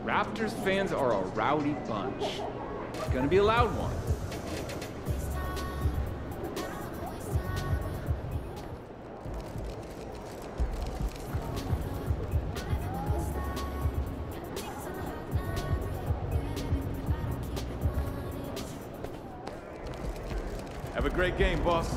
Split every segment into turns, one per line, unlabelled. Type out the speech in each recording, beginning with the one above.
Raptors fans are a rowdy bunch. It's gonna be a loud one. Have a great game, boss.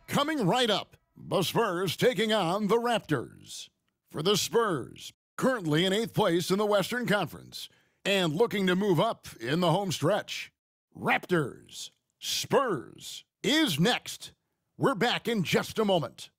Coming right up, the Spurs taking on the Raptors. For the Spurs, currently in 8th place in the Western Conference, and looking to move up in the home stretch. Raptors, Spurs is next. We're back in just a moment.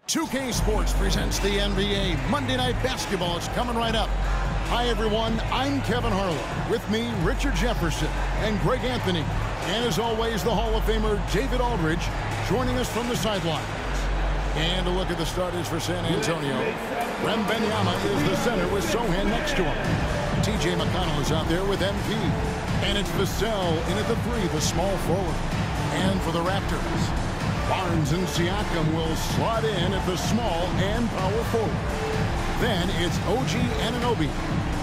$2K Sports presents the NBA Monday Night Basketball. It's coming right up. Hi, everyone. I'm Kevin Harlan. With me, Richard Jefferson and Greg Anthony. And as always, the Hall of Famer David Aldridge joining us from the sidelines. And a look at the starters for San Antonio. Wembanyama is the center with Sohan next to him. T.J. McConnell is out there with MP. And it's Vassell in at the 3, the small forward. And for the Raptors, Barnes and Siakam will slot in at the small and power forward. Then it's OG Anunoby.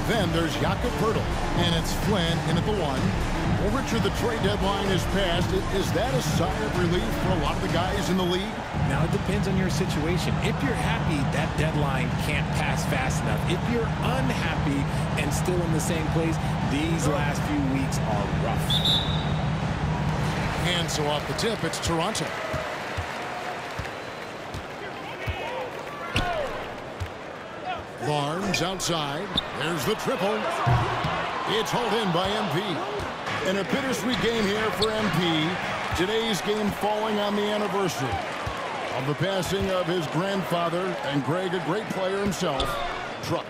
Then there's Jakob Poeltl, and it's Flynn in at the 1. Well, Richard, the trade deadline is passed. Is that a sigh of relief for a lot of the guys in the league?
Now, it depends on your situation. If you're happy, that deadline can't pass fast enough. If you're unhappy and still in the same place, these last few weeks are rough.
And so off the tip, it's Toronto. Barnes outside. There's the triple. It's hauled in by MP. And a bittersweet game here for MP. Today's game falling on the anniversary of the passing of his grandfather, and Greg, a great player himself, Truck.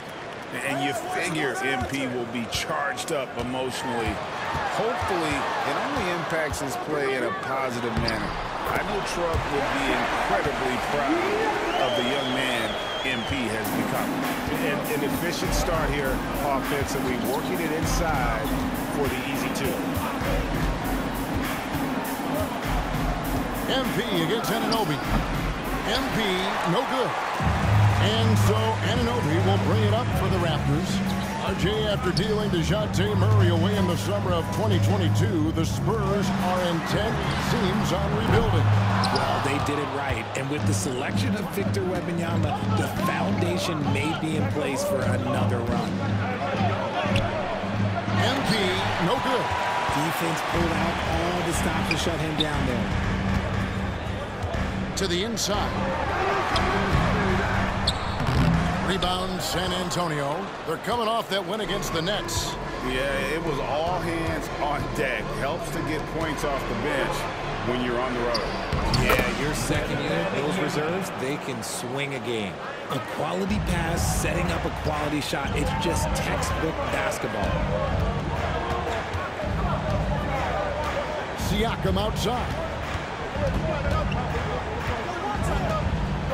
And you figure MP will be charged up emotionally. Hopefully, it only impacts his play in a positive manner. I know Truck would be incredibly proud of the young man MP has become. An efficient start here offensively, working it inside for the easy two.
MP against Anunoby. MP, no good. And so Anunoby will bring it up for the Raptors. RJ, after dealing DeJounte Murray away in the summer of 2022, the Spurs are intent, seems, on rebuilding.
Well, they did it right. And with the selection of Victor Wembanyama, the foundation may be in place for another run.
MP, no good.
Defense pulled out all the stops to shut him down there.
To the inside. Rebound, San Antonio. They're coming off that win against the Nets.
Yeah, it was all hands on deck. Helps to get points off the bench when you're on the road.
Yeah, your second unit, those reserves, they can swing a game. A quality pass, setting up a quality shot. It's just textbook basketball.
Siakam outside.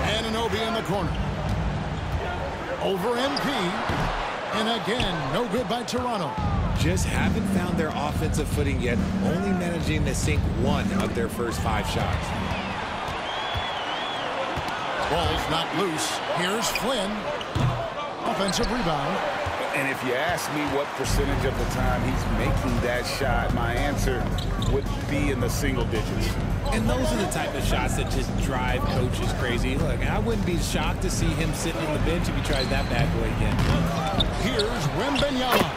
Anunoby in the corner. Over MP. And again, no good by Toronto.
Just haven't found their offensive footing yet, only managing to sink one of their first 5 shots.
Ball's not loose. Here's Flynn. Offensive rebound.
And if you ask me what percentage of the time he's making that shot, my answer would be in the single digits.
And those are the type of shots that just drive coaches crazy. Look, I wouldn't be shocked to see him sitting on the bench if he tries that bad boy again.
Here's Wembanyama.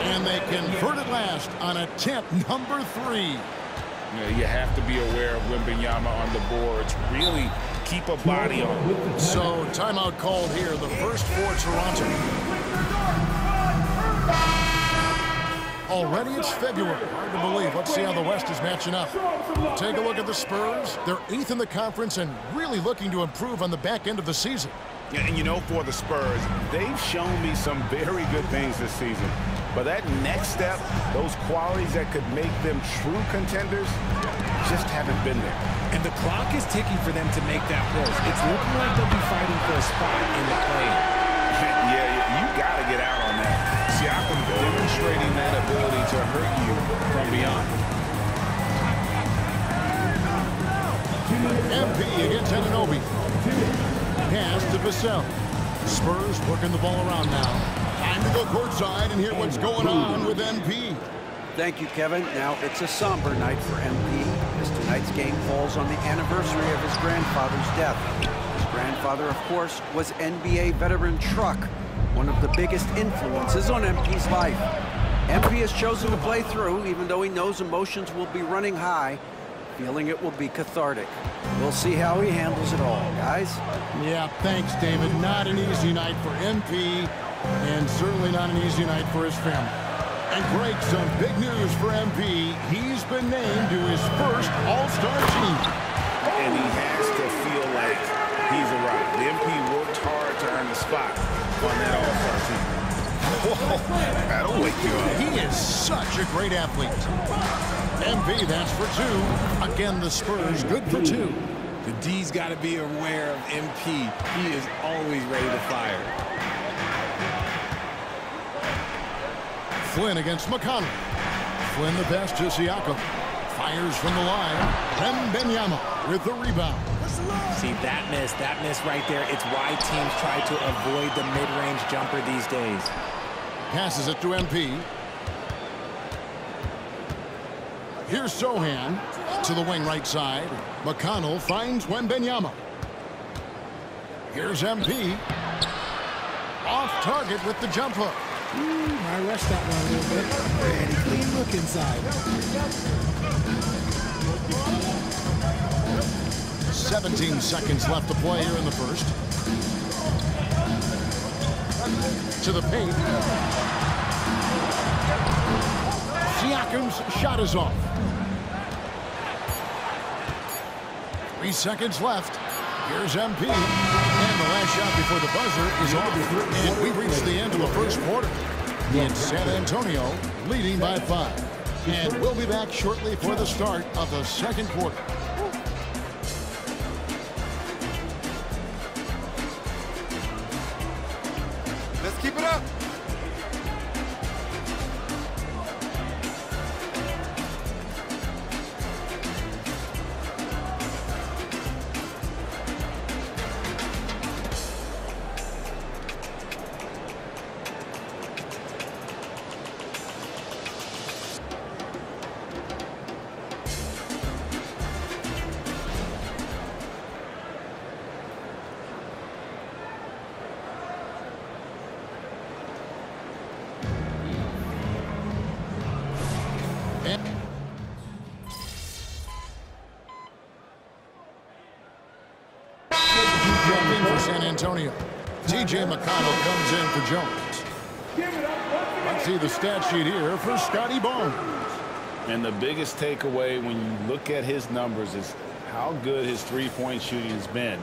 And they convert it last on attempt number 3.
You have to be aware of Wembanyama on the boards. Really keep a body on him.
So timeout called here, the first for Toronto. Already it's February. Hard to believe. Let's see how the West is matching up. Take a look at the Spurs. They're 8th in the conference and really looking to improve on the back end of the season.
Yeah, and you know, for the Spurs, they've shown me some very good things this season. But that next step, those qualities that could make them true contenders, just haven't been there.
And the clock is ticking for them to make that push. It's looking like they'll be fighting for a spot in the play.
Yeah, you got to get out on that. Siakam demonstrating that ability to hurt you from beyond.
MP against Anunoby. Pass to Vassell. Spurs working the ball around now. Time to go courtside and hear what's going on with MP.
Thank you, Kevin. Now, it's a somber night for MP, as tonight's game falls on the anniversary of his grandfather's death. His grandfather, of course, was NBA veteran Truck, one of the biggest influences on MP's life. MP has chosen to play through, even though he knows emotions will be running high, feeling it will be cathartic. We'll see how he handles it all, guys.
Yeah, thanks, David. Not an easy night for MP, and certainly not an easy night for his family. And Greg, some big news for MP. He's been named to his first All-Star team.
And he has to feel like he's arrived. The MP worked hard to earn the spot on that All-Star team. Whoa, that'll wake you up.
He is such a great athlete. MP, that's for 2. Again, the Spurs, good for 2.
The D's got to be aware of MP. He is always ready to fire.
Flynn against McConnell. Flynn the pass to Siakam. Fires from the line. Wembanyama with the rebound.
See, that miss right there. It's why teams try to avoid the mid-range jumper these days.
Passes it to MP. Here's Sohan to the wing right side. McConnell finds Wembanyama. Here's MP. Off target with the jump hook.
I rushed that one a little bit. And clean look inside.
17 seconds left to play here in the first. To the paint. Siakam's shot is off. 3 seconds left. Here's MP. And the last shot before the buzzer is off. And we reach the end of the first quarter. It's San Antonio leading by 5. And we'll be back shortly for the start of the second quarter. San Antonio. T.J. McConnell comes in for Jones. Let's see the stat sheet here for Scotty Barnes.
And the biggest takeaway when you look at his numbers is how good his three-point shooting has been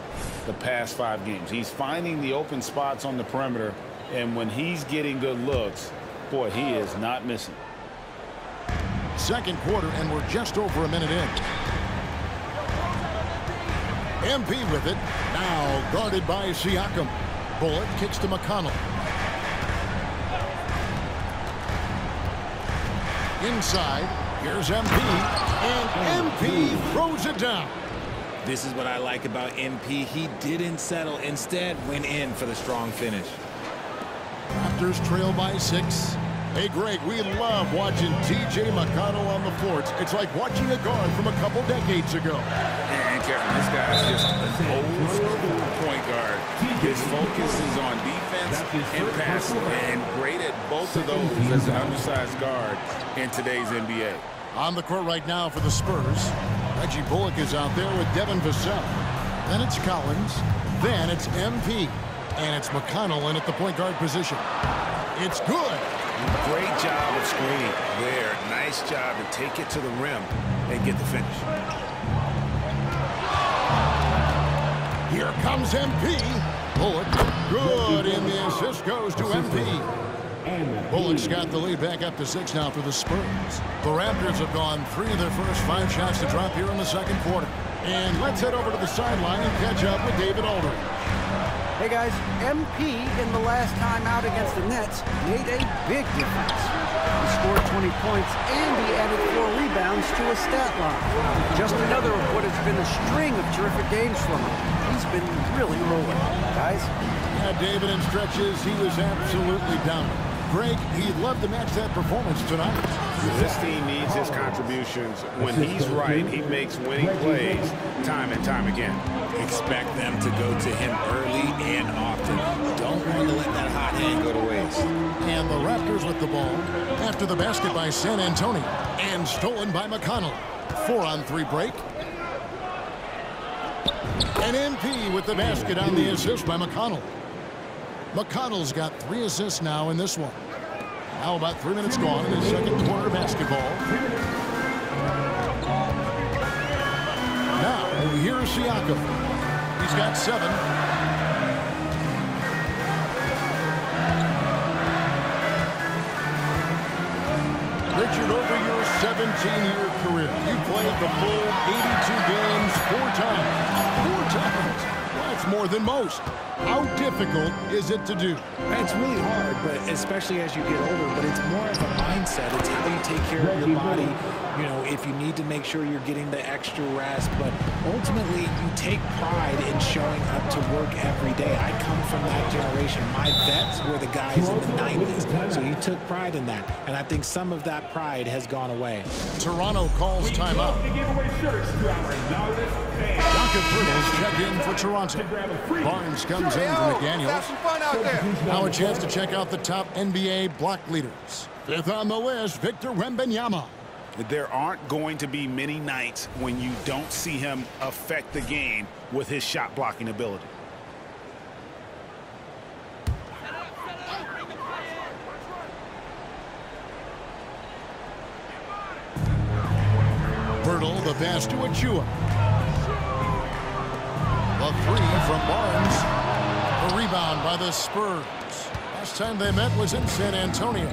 the past 5 games. He's finding the open spots on the perimeter, and when he's getting good looks, boy, he is not missing.
Second quarter, and we're just over a minute in. MP with it. Now guarded by Siakam. Bullock kicks to McConnell. Inside, here's MP, and MP throws it down.
This is what I like about MP. He didn't settle. Instead, went in for the strong finish.
Raptors trail by 6. Hey, Greg, we love watching T.J. McConnell on the floor. It's like watching a guard from a couple decades ago.
And Kevin, this guy is just an old school point guard. His focus is on defense and passing, and great at both of those as an undersized guard in today's NBA.
On the court right now for the Spurs, Reggie Bullock is out there with Devin Vassell. Then it's Collins. Then it's MP. And it's McConnell in at the point guard position. It's good.
Great job of screening there. Nice job to take it to the rim and get the finish.
Here comes MP. Bullock, good, and the assist goes to MP. Bullock's got the lead back up to 6 now for the Spurs. The Raptors have gone 3 of their first 5 shots to drop here in the second quarter. And let's head over to the sideline and catch up with David Aldridge.
Hey guys, MP in the last time out against the Nets made a big difference. He scored 20 points and he added 4 rebounds to his stat line. Just another of what has been a string of terrific games from him. He's been really rolling, guys.
Yeah, David, in stretches, he was absolutely dominant. Greg, he'd love to match that performance tonight.
This team needs his contributions. When he's right, he makes winning plays time and time again.
Expect them to go to him early and often. Don't want to let that hot hand go to waste.
And the Raptors with the ball after the basket by San Antonio. And stolen by McConnell. 4-on-3 break. And MP with the basket on the assist by McConnell. McConnell's got 3 assists now in this one. Now about 3 minutes gone in the second quarter basketball. Now, here's Siakam. He's got 7. Richard, over your 17-year career, you played the full 82 games 4 times. 4 times. Well, that's more than most. How difficult is it to do?
It's really hard, but especially as you get older, but it's more of a mindset. It's how you take care of your body. You know, if you need to make sure you're getting the extra rest, but ultimately you take pride in showing up to work every day. I come from that generation. My vets were the guys in the 90s, so you took pride in that, and I think some of that pride has gone away.
Toronto calls timeout. Duncan Hurdles check in for Toronto. Barnes comes in for McDaniels. Now a chance to check out the top NBA block leaders. 5th on the list, Victor Wembanyama.
There aren't going to be many nights when you don't see him affect the game with his shot blocking ability.
Hurdle, the pass to Achua. The 3 from Barnes. The rebound by the Spurs. Last time they met was in San Antonio.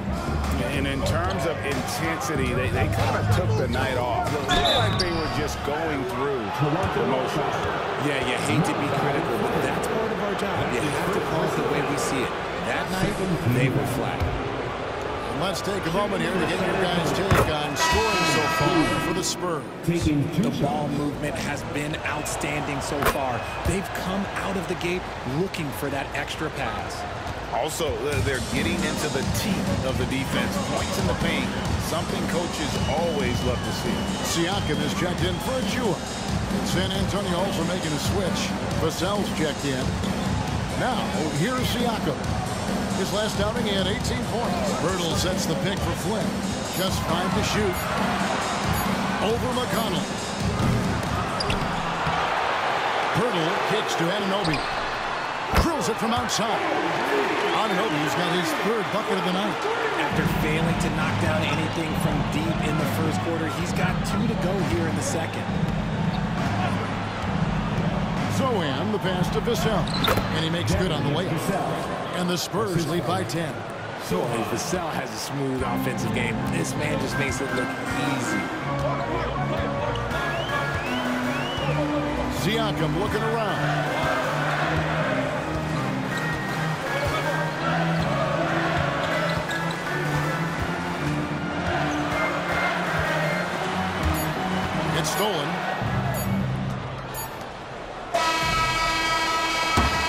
And in terms of intensity, they kind of took the night off. It looked like they were just going through the motions.
Yeah, you hate to be critical, but that's part of our job. You have to call it the way we see it. That night, they were flat.
And let's take a moment here to get your guys' take on scoring so far for the Spurs.
The ball movement has been outstanding so far. They've come out of the gate looking for that extra pass.
Also, they're getting into the teeth of the defense. Points in the paint, something coaches always love to see.
Siakam is checked in for Achua. San Antonio also making a switch. Vassell's checked in. Now, here's Siakam. His last outing, he had 18 points. Hurdle sets the pick for Flynn. Just 5 to shoot. Over McConnell. Hurdle kicks to Anunoby. Drills it from outside. Ananobi's got his third bucket of the night.
After failing to knock down anything from deep in the first quarter, he's got 2 to go here in the second.
Zohan, the pass to Vassell. And he makes good on the layup. And the Spurs lead by 10.
So Vassell has a smooth offensive game. This man just makes it look easy.
Siakam looking around. It's stolen.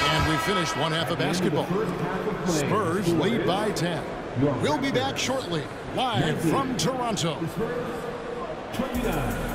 And we finish one half of basketball. Spurs lead by 10. We'll be back shortly, live from Toronto.
29.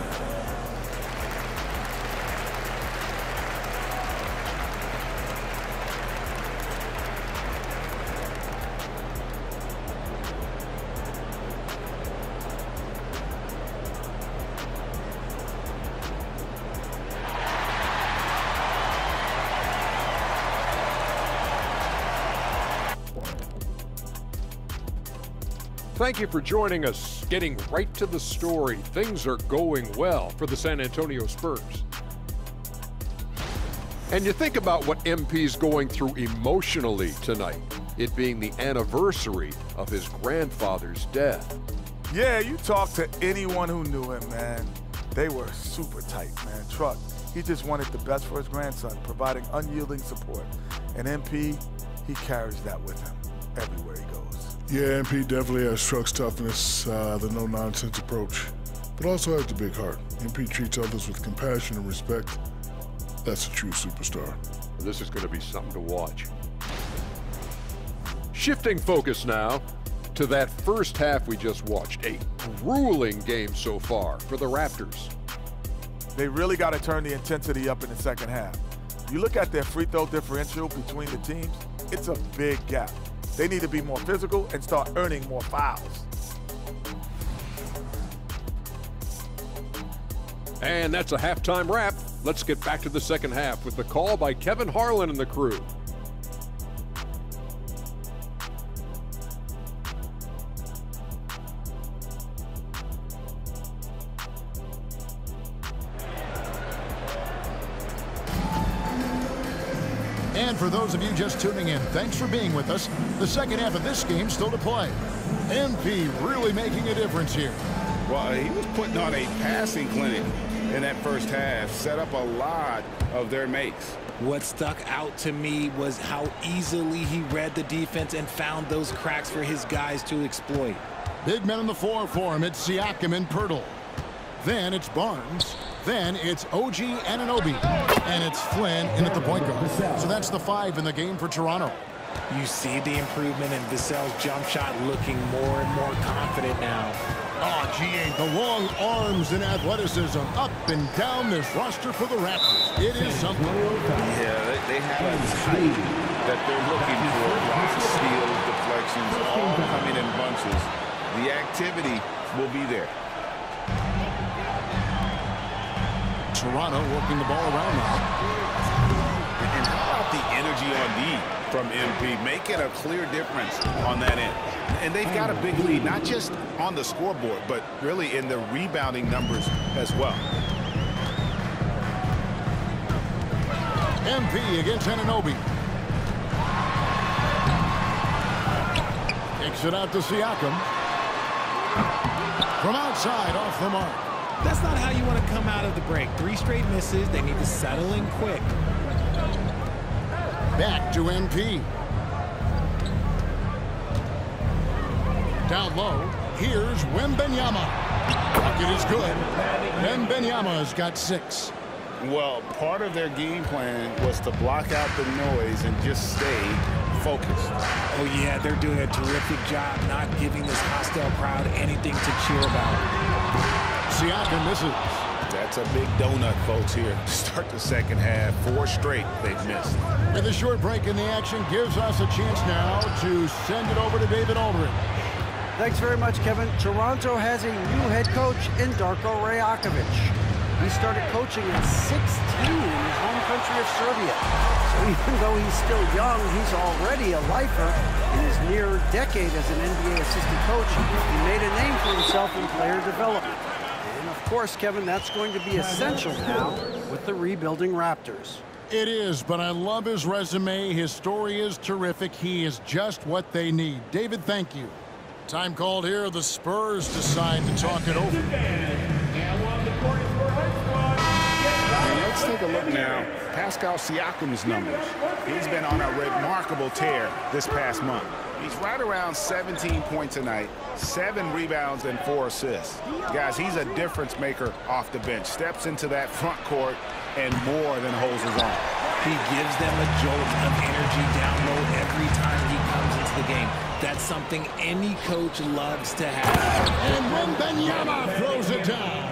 Thank you for joining us. Getting right to the story, things are going well for the San Antonio Spurs. And you think about what MP's going through emotionally tonight, it being the anniversary of his grandfather's death.
Yeah, you talk to anyone who knew him, man. They were super tight, man. Truck, he just wanted the best for his grandson, providing unyielding support. And MP, he carries that with him everywhere he goes.
Yeah, MP definitely has Truck's toughness, the no-nonsense approach, but also has the big heart. MP treats others with compassion and respect. That's a true superstar.
This is going to be something to watch. Shifting focus now to that first half we just watched. A grueling game so far for the Raptors.
They really got to turn the intensity up in the second half. You look at their free throw differential between the teams, it's a big gap. They need to be more physical and start earning more fouls.
And that's a halftime wrap. Let's get back to the second half with the call by Kevin Harlan and the crew.
And for those of you just tuning in, thanks for being with us. The second half of this game still to play. MP really making a difference here.
Well, he was putting on a passing clinic in that first half, set up a lot of their makes.
What stuck out to me was how easily he read the defense and found those cracks for his guys to exploit.
Big men on the floor for him. It's Siakam and Pirtle. Then it's Barnes. Then it's OG Anunoby. And it's Flynn in at the point guard. So that's the 5 in the game for Toronto.
You see the improvement in Vassell's jump shot, looking more and more confident now.
Oh, GA, the long arms and athleticism up and down this roster for the Raptors. It is something.
Yeah, they have a type that they're looking for. Lots of steals, deflections, all coming in bunches. The activity will be there.
Toronto working the ball around now.
And how about the energy on D from MP, making a clear difference on that end. And they've got a big lead, not just on the scoreboard, but really in the rebounding numbers as well.
MP against Anunoby. Kicks it out to Siakam. From outside, off the mark.
That's not how you want to come out of the break. 3 straight misses. They need to settle in quick.
Back to MP. Down low, here's Wembanyama. Bucket is good. Wembanyama's got 6.
Well, part of their game plan was to block out the noise and just stay focused.
Oh, yeah, they're doing a terrific job not giving this hostile crowd anything to cheer about.
Siakam misses.
That's a big donut, folks, here to start the second half. 4 straight they've missed.
And the short break in the action gives us a chance now to send it over to David Aldridge.
Thanks very much, Kevin. Toronto has a new head coach in Darko Rajakovic. He started coaching at 16 in his home country of Serbia. Even though he's still young, he's already a lifer. In his near decade as an NBA assistant coach, he made a name for himself in player development. And of course, Kevin, that's going to be essential now with the rebuilding Raptors.
It is, but I love his resume. His story is terrific. He is just what they need. David, thank you. Time called here. The Spurs decide to talk it over.
Let's take a look now. Pascal Siakam's numbers. He's been on a remarkable tear this past month. He's right around 17 points a night, 7 rebounds and 4 assists. Guys, he's a difference maker off the bench. Steps into that front court and more than holds his own.
He gives them a jolt of energy down low every time he comes into the game. That's something any coach loves to have.
And Wembanyama throws it down.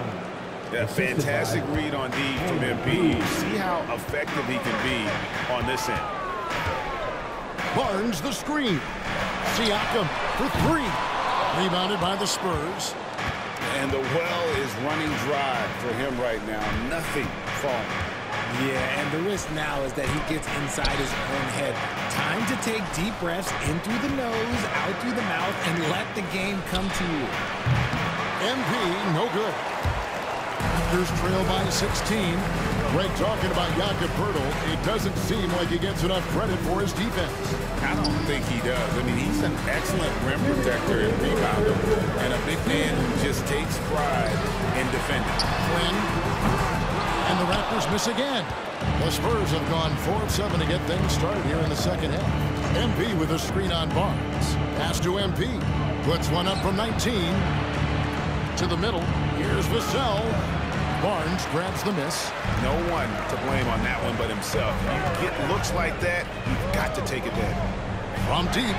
A fantastic read on D from MP. See how effective he can be on this end.
Barnes the screen. Siakam for 3. Rebounded by the Spurs.
And the well is running dry for him right now. Nothing falling.
Yeah, and the risk now is that he gets inside his own head. Time to take deep breaths in through the nose, out through the mouth, and let the game come to you.
MP, no good. Raptors trail by 16. Greg talking about Jakob Poeltl. It doesn't seem like he gets enough credit for his defense.
I don't think he does. I mean, he's an excellent rim protector and rebounder, and a big man who just takes pride in defending.
Flynn. And the Raptors miss again. The Spurs have gone 4 of 7 to get things started here in the second half. MP with a screen on Barnes. Pass to MP. Puts one up from 19. To the middle. Here's Vassell. Barnes grabs the miss.
No one to blame on that one but himself. You get looks like that, you've got to take advantage.
From deep.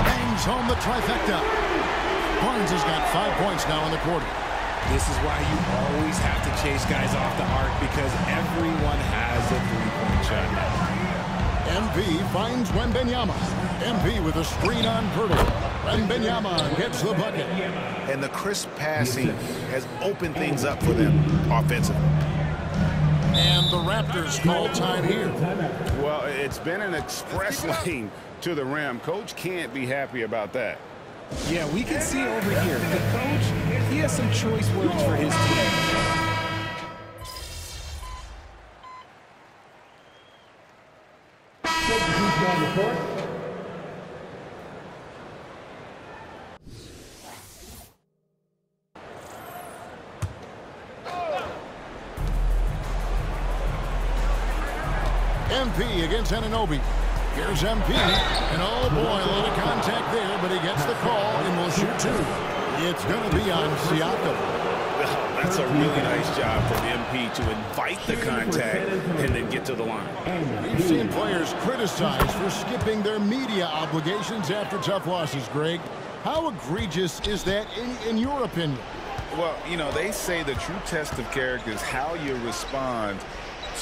Bangs home the trifecta. Barnes has got 5 points now in the quarter.
This is why you always have to chase guys off the arc, because everyone has a three-point shot now.
MP finds Wembanyama. MP with a screen on Poeltl. Wembanyama gets the bucket.
And the crisp passing has opened things up for them offensively.
And the Raptors call time here.
Well, it's been an express lane to the rim. Coach can't be happy about that.
Yeah, we can see over here. The coach, he has some choice words for his team.
MP against Anunoby. Here's MP. And oh boy, a lot of contact there, but he gets the call and will shoot 2. It's going to be on Siakam.
Well, that's a really nice job from MP to invite the contact and then get to the line.
We've seen players criticized for skipping their media obligations after tough losses, Greg. How egregious is that in your opinion?
Well, you know, they say the true test of character is how you respond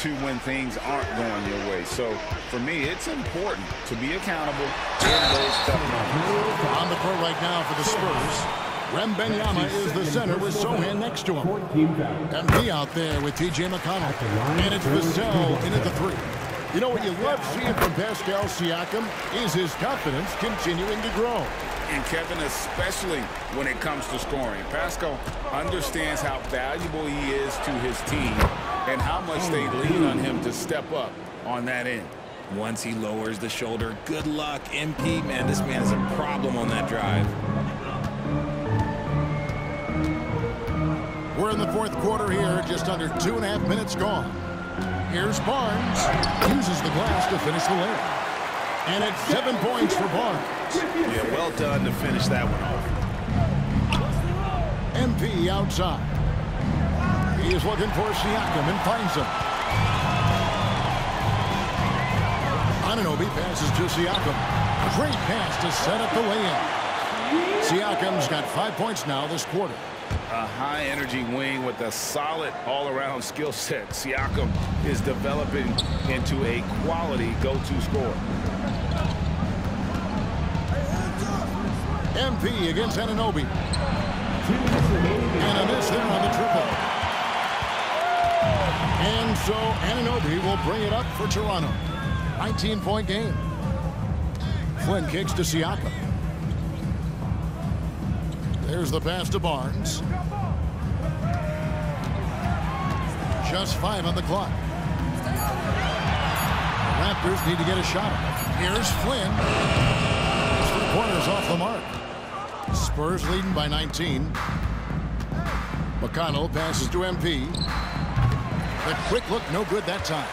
to when things aren't going your way. So, for me, it's important to be accountable in those tough moments.
On the court right now for the Spurs. Wembanyama is the center with Sohan next to him. MP out there with T.J. McConnell. And it's Vassell in at the 3. You know what you love seeing from Pascal Siakam is his confidence continuing to grow.
And Kevin, especially when it comes to scoring. Pascal understands how valuable he is to his team and how much they lean on him to step up on that end.
Once he lowers the shoulder, good luck, MP. Man, this man is a problem on that drive.
We're in the 4th quarter here, just under 2.5 minutes gone. Here's Barnes. Uses the glass to finish the layup. And it's 7 points for Barnes.
Yeah, well done to finish that one off.
MP outside. He is looking for Siakam and finds him. Anunoby passes to Siakam. Great pass to set up the lay-in. Siakam's got 5 points now this quarter.
A high-energy wing with a solid all-around skill set. Siakam is developing into a quality go-to scorer.
MP against Anunoby. And a miss there on the triple. And so Anunoby will bring it up for Toronto. 19-point game. Flynn kicks to Siakam. There's the pass to Barnes. Just 5 on the clock. The Raptors need to get a shot off. Here's Flynn. His 3-pointers off the mark. Spurs leading by 19. McConnell passes to MP. The quick look, no good that time.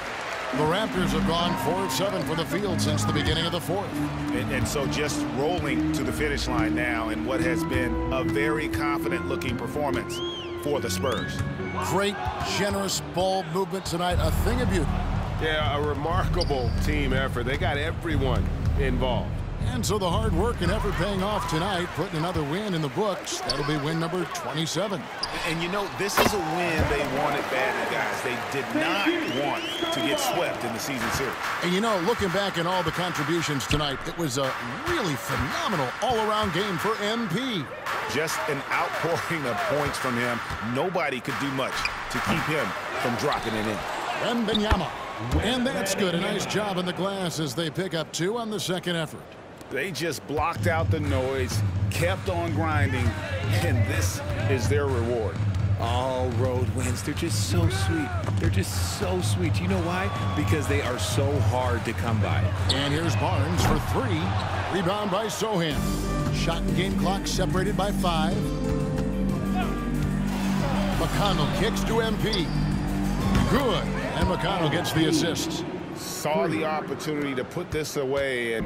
The Raptors have gone 4 of 7 for the field since the beginning of the fourth.
And so just rolling to the finish line now in what has been a very confident-looking performance for the Spurs.
Great, generous ball movement tonight, a thing of beauty.
Yeah, a remarkable team effort. They got everyone involved.
And so the hard work and effort paying off tonight, putting another win in the books. That'll be win number 27.
And you know, this is a win they wanted badly, guys. They did not want to get swept in the season series.
And you know, looking back at all the contributions tonight, it was a really phenomenal all-around game for MP.
Just an outpouring of points from him. Nobody could do much to keep him from dropping it in.
Wembanyama. And that's good. A nice job in the glass as they pick up 2 on the second effort.
They just blocked out the noise, kept on grinding, and this is their reward.
All road wins. They're just so sweet. They're just so sweet. You know why? Because they are so hard to come by.
And here's Barnes for 3. Rebound by Sohan. Shot and game clock separated by 5. McConnell kicks to MP. Good. And McConnell gets the assist.
Saw the opportunity to put this away and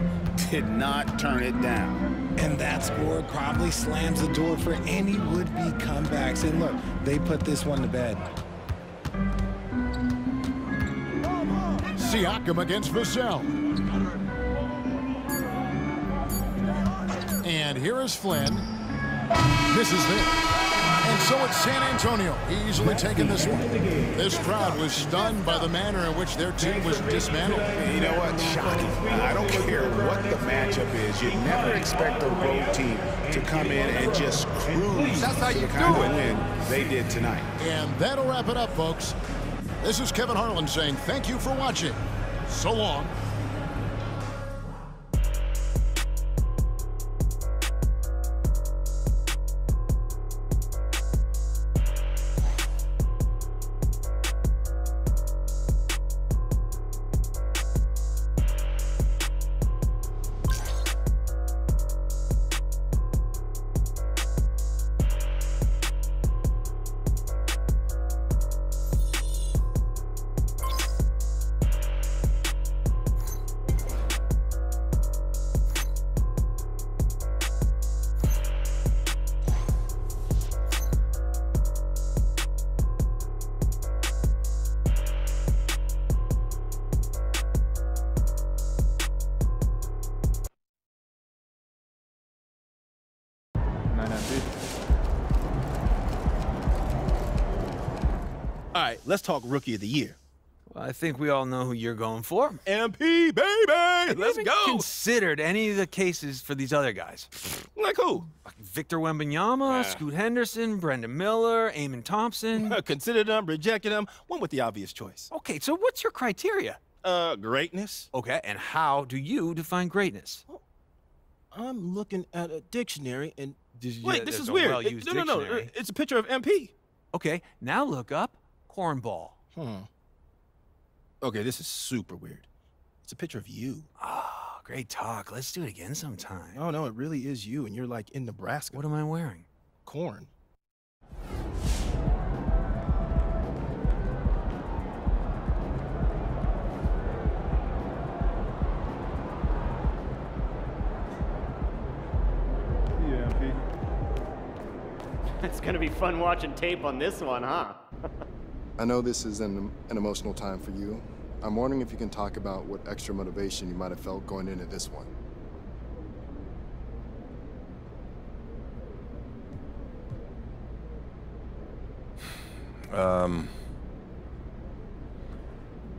did not turn it down.
And that score probably slams the door for any would-be comebacks. And look, they put this one to bed.
Siakam against Vassell. And here is Flynn. Misses this. And so it's San Antonio easily taking this one. This crowd was stunned by the manner in which their team was dismantled.
You know what? Shocking. I don't care what the matchup is. You never expect a road team to come in and just cruise. That's how you kind of win they did tonight.
And that'll wrap it up, folks. This is Kevin Harlan saying thank you for watching. So long.
All right, let's talk Rookie of the Year.
Well, I think we all know who you're going for.
MP, baby! Let's go!
Considered any of the cases for these other guys.
Like who?
Like Victor Wembanyama, Scoot Henderson, Brendan Miller, Eamon Thompson.
Considered them, rejected them, went with the obvious choice.
Okay, so what's your criteria?
Greatness.
Okay, and how do you define greatness?
Well, I'm looking at a dictionary and... Wait, this is
a
weird.
well-used
No.
dictionary.
It's a picture of MP.
Okay, now look up cornball.
Okay, this is super weird. It's a picture of you.
Oh, great talk. Let's do it again sometime.
Oh, no, it really is you, and you're like in Nebraska.
What am I wearing?
Corn.
It's gonna be fun watching tape on this one, huh?
I know this is an emotional time for you. I'm wondering if you can talk about what extra motivation you might have felt going into this one.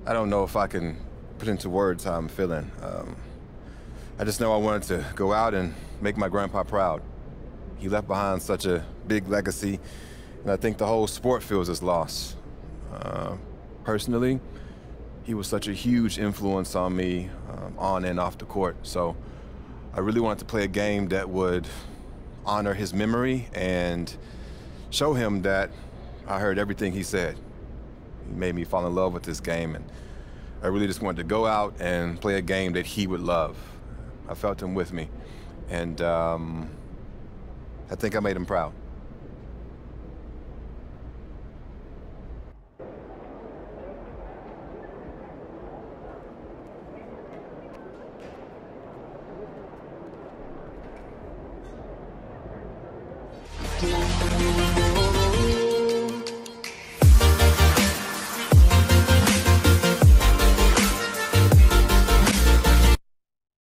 I don't know if I can put into words how I'm feeling. I just know I wanted to go out and make my grandpa proud. He left behind such a big legacy, and I think the whole sport feels his loss. Personally, he was such a huge influence on me on and off the court. So I really wanted to play a game that would honor his memory and show him that I heard everything he said. He made me fall in love with this game, and I really just wanted to go out and play a game that he would love. I felt him with me, and I think I made him proud.